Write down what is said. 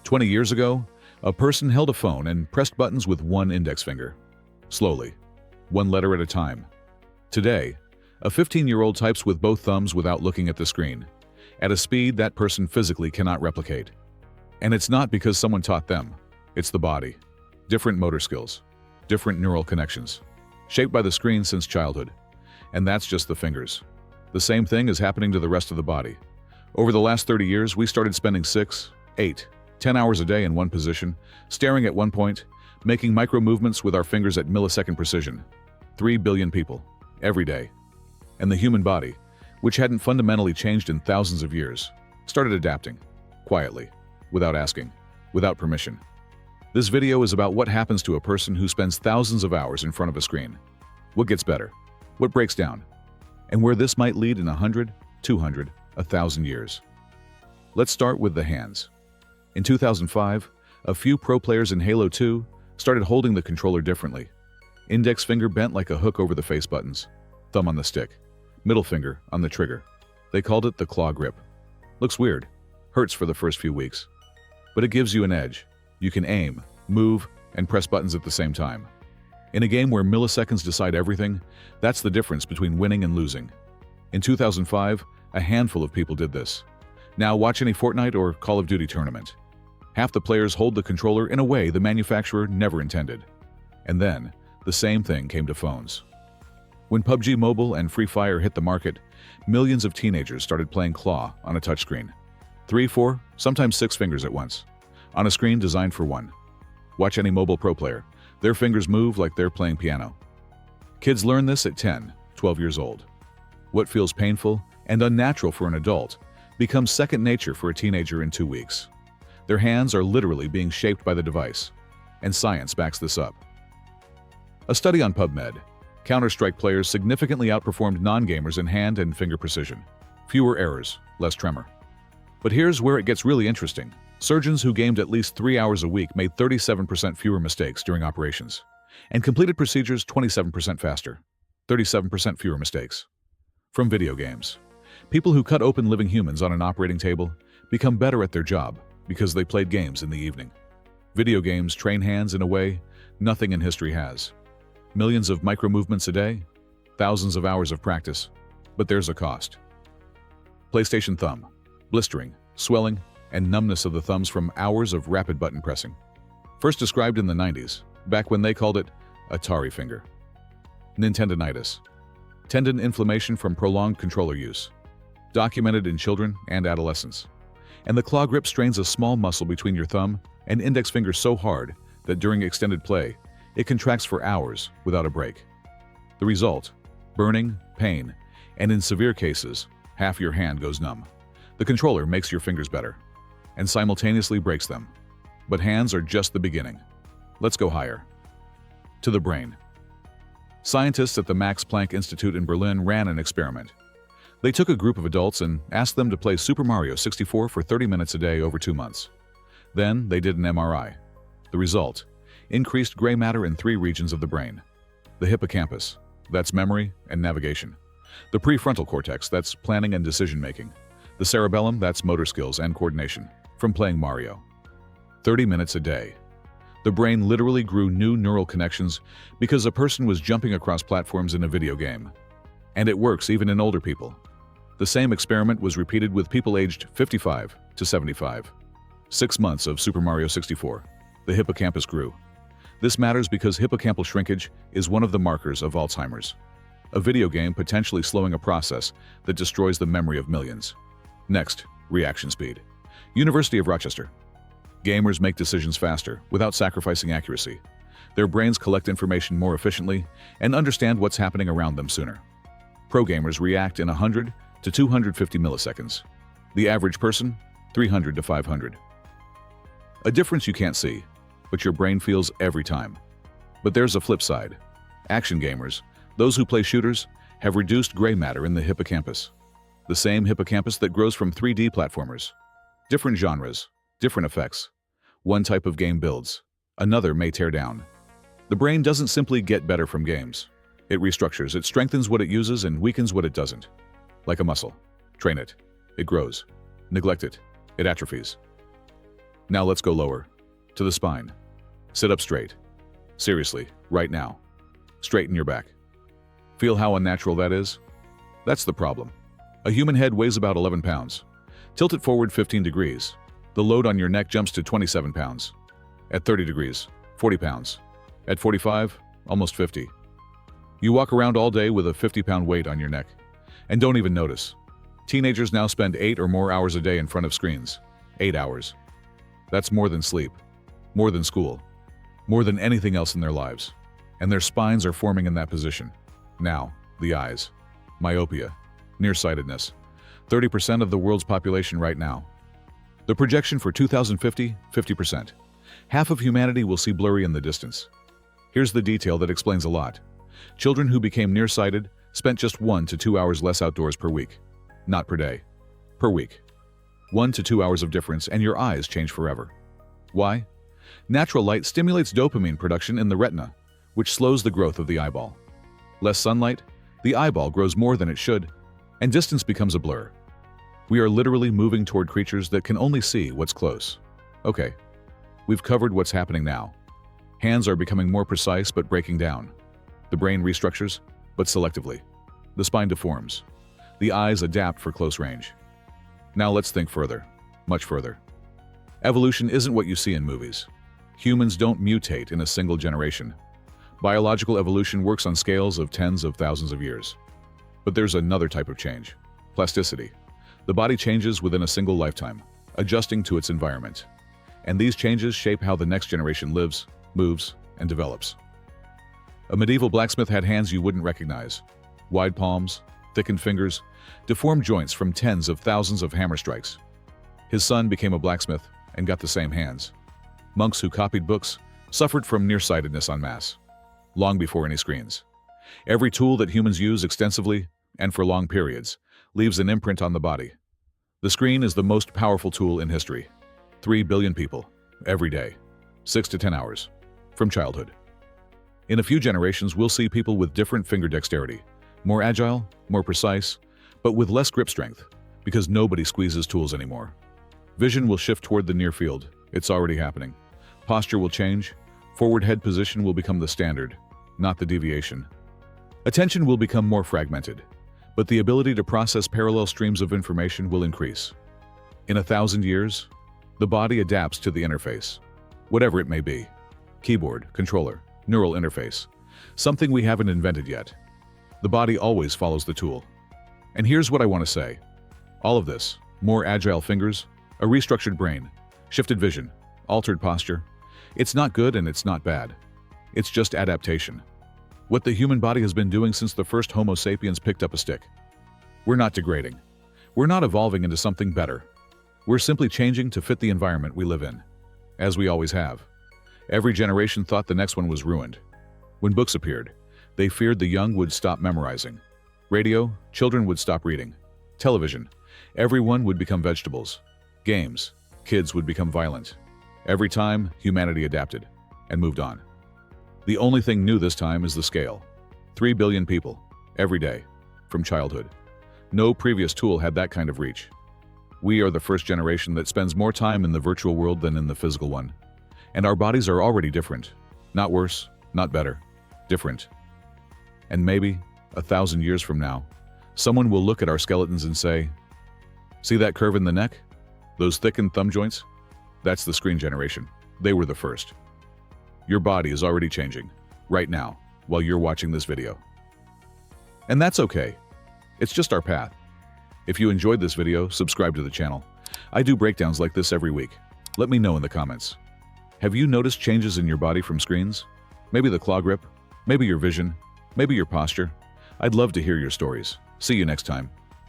20 years ago, a person held a phone and pressed buttons with one index finger. Slowly, one letter at a time. Today, a 15-year-old types with both thumbs without looking at the screen, at a speed that person physically cannot replicate. And it's not because someone taught them. It's the body. Different motor skills. Different neural connections. Shaped by the screen since childhood. And that's just the fingers. The same thing is happening to the rest of the body. Over the last 30 years, we started spending 6, 8, 10 hours a day in one position, staring at one point, making micro movements with our fingers at millisecond precision. 3 billion people, every day. And the human body, which hadn't fundamentally changed in thousands of years, started adapting, quietly, without asking, without permission. This video is about what happens to a person who spends thousands of hours in front of a screen. What gets better? What breaks down? And where this might lead in 100, 200, 1,000 years. Let's start with the hands. In 2005, a few pro players in Halo 2 started holding the controller differently. Index finger bent like a hook over the face buttons, thumb on the stick, middle finger on the trigger. They called it the claw grip. Looks weird, hurts for the first few weeks. But it gives you an edge. You can aim, move, and press buttons at the same time. In a game where milliseconds decide everything, that's the difference between winning and losing. In 2005, a handful of people did this. Now watch any Fortnite or Call of Duty tournament. Half the players hold the controller in a way the manufacturer never intended. And then, the same thing came to phones. When PUBG Mobile and Free Fire hit the market, millions of teenagers started playing claw on a touchscreen. 3, 4, sometimes 6 fingers at once, on a screen designed for one. Watch any mobile pro player. Their fingers move like they're playing piano. Kids learn this at 10, 12 years old. What feels painful and unnatural for an adult becomes second nature for a teenager in 2 weeks. Their hands are literally being shaped by the device, and science backs this up. A study on PubMed, Counter-Strike players significantly outperformed non-gamers in hand and finger precision. Fewer errors, less tremor. But here's where it gets really interesting. Surgeons who gamed at least 3 hours a week made 37% fewer mistakes during operations, and completed procedures 27% faster, 37% fewer mistakes. From video games, people who cut open living humans on an operating table become better at their job because they played games in the evening. Video games train hands in a way nothing in history has. Millions of micro-movements a day, thousands of hours of practice, but there's a cost. PlayStation thumb, blistering, swelling, and numbness of the thumbs from hours of rapid button pressing. First described in the 90s, back when they called it Atari finger. Nintendonitis, tendon inflammation from prolonged controller use, documented in children and adolescents. And the claw grip strains a small muscle between your thumb and index finger so hard that during extended play, it contracts for hours without a break. The result, burning, pain, and in severe cases, half your hand goes numb. The controller makes your fingers better and simultaneously breaks them. But hands are just the beginning. Let's go higher. To the brain. Scientists at the Max Planck Institute in Berlin ran an experiment. They took a group of adults and asked them to play Super Mario 64 for 30 minutes a day over 2 months. Then they did an MRI. The result, increased gray matter in 3 regions of the brain. The hippocampus, that's memory and navigation. The prefrontal cortex, that's planning and decision-making. The cerebellum, that's motor skills and coordination, from playing Mario. 30 minutes a day. The brain literally grew new neural connections because a person was jumping across platforms in a video game. And it works even in older people. The same experiment was repeated with people aged 55 to 75. 6 months of Super Mario 64. The hippocampus grew. This matters because hippocampal shrinkage is one of the markers of Alzheimer's, a video game potentially slowing a process that destroys the memory of millions. Next, reaction speed. University of Rochester. Gamers make decisions faster, without sacrificing accuracy. Their brains collect information more efficiently and understand what's happening around them sooner. Pro gamers react in 100 to 250 milliseconds. The average person, 300 to 500. A difference you can't see, but your brain feels every time. But there's a flip side. Action gamers, those who play shooters, have reduced gray matter in the hippocampus. The same hippocampus that grows from 3D platformers. Different genres, different effects. One type of game builds, another may tear down. The brain doesn't simply get better from games. It restructures, it strengthens what it uses and weakens what it doesn't. Like a muscle. Train it. It grows. Neglect it. It atrophies. Now let's go lower, to the spine. Sit up straight. Seriously, right now. Straighten your back. Feel how unnatural that is? That's the problem. A human head weighs about 11 pounds. Tilt it forward 15 degrees. The load on your neck jumps to 27 pounds. At 30 degrees, 40 pounds. At 45, almost 50. You walk around all day with a 50-pound weight on your neck and don't even notice. Teenagers now spend 8 or more hours a day in front of screens. 8 hours. That's more than sleep, more than school, more than anything else in their lives. And their spines are forming in that position. Now, the eyes. Myopia. Nearsightedness. 30% of the world's population right now. The projection for 2050, 50%. Half of humanity will see blurry in the distance. Here's the detail that explains a lot. Children who became nearsighted spent just 1 to 2 hours less outdoors per week. Not per day. Per week. 1 to 2 hours of difference and your eyes change forever. Why? Natural light stimulates dopamine production in the retina, which slows the growth of the eyeball. Less sunlight, the eyeball grows more than it should, and distance becomes a blur. We are literally moving toward creatures that can only see what's close. Okay, we've covered what's happening now. Hands are becoming more precise but breaking down. The brain restructures, but selectively. The spine deforms. The eyes adapt for close range. Now let's think further, much further. Evolution isn't what you see in movies. Humans don't mutate in a single generation. Biological evolution works on scales of tens of thousands of years. But there's another type of change, plasticity. The body changes within a single lifetime, adjusting to its environment. And these changes shape how the next generation lives, moves, and develops. A medieval blacksmith had hands you wouldn't recognize. Wide palms, thickened fingers, deformed joints from tens of thousands of hammer strikes. His son became a blacksmith and got the same hands. Monks who copied books suffered from nearsightedness en masse, long before any screens. Every tool that humans use extensively and for long periods leaves an imprint on the body. The screen is the most powerful tool in history. 3 billion people, every day, 6 to 10 hours, from childhood. In a few generations, we'll see people with different finger dexterity, more agile, more precise, but with less grip strength, because nobody squeezes tools anymore. Vision will shift toward the near field. It's already happening. Posture will change. Forward head position will become the standard, not the deviation. Attention will become more fragmented, but the ability to process parallel streams of information will increase. In 1,000 years, the body adapts to the interface, whatever it may be. Keyboard, controller, neural interface, something we haven't invented yet. The body always follows the tool. And here's what I want to say. All of this, more agile fingers, a restructured brain, shifted vision, altered posture, it's not good and it's not bad. It's just adaptation. What the human body has been doing since the first Homo sapiens picked up a stick. We're not degrading. We're not evolving into something better. We're simply changing to fit the environment we live in, as we always have. Every generation thought the next one was ruined. When books appeared, they feared the young would stop memorizing. Radio, children would stop reading. Television, everyone would become vegetables. Games, kids would become violent. Every time, humanity adapted and moved on. The only thing new this time is the scale. 3 billion people, every day, from childhood. No previous tool had that kind of reach. We are the first generation that spends more time in the virtual world than in the physical one. And our bodies are already different. Not worse, not better. Different. And maybe, 1,000 years from now, someone will look at our skeletons and say, "See that curve in the neck? Those thickened thumb joints? That's the screen generation. They were the first." Your body is already changing, right now, while you're watching this video. And that's okay. It's just our path. If you enjoyed this video, subscribe to the channel. I do breakdowns like this every week. Let me know in the comments. Have you noticed changes in your body from screens? Maybe the claw grip, maybe your vision, maybe your posture. I'd love to hear your stories. See you next time.